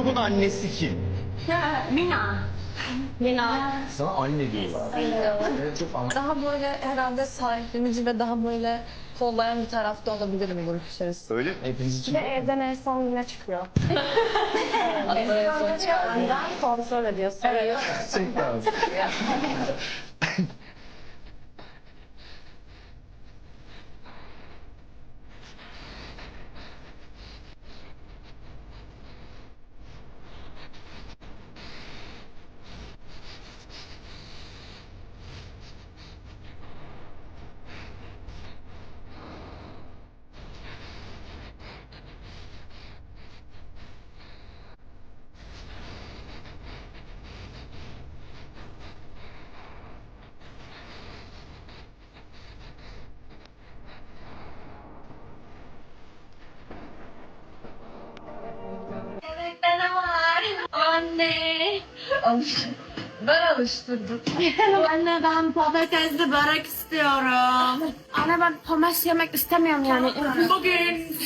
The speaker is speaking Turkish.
grubun annesi kim? Mina. Mina. Sana anne diyorlar. Evet, çok anlamlı. Daha böyle herhalde sahiplenici ve daha böyle kollayan bir tarafta olabilir mi grup içerisinde? Öyle mi? Hepiniz için. Ve evden en son yine çıkıyor. Adları Önden kontrol ediyor, soruyor. Gerçekten. Bebekte ne var? Anne. Ben alıştırdım. Anne ben patatesli börek istiyorum. Anne ben pomes yemek istemiyorum yani. Bugün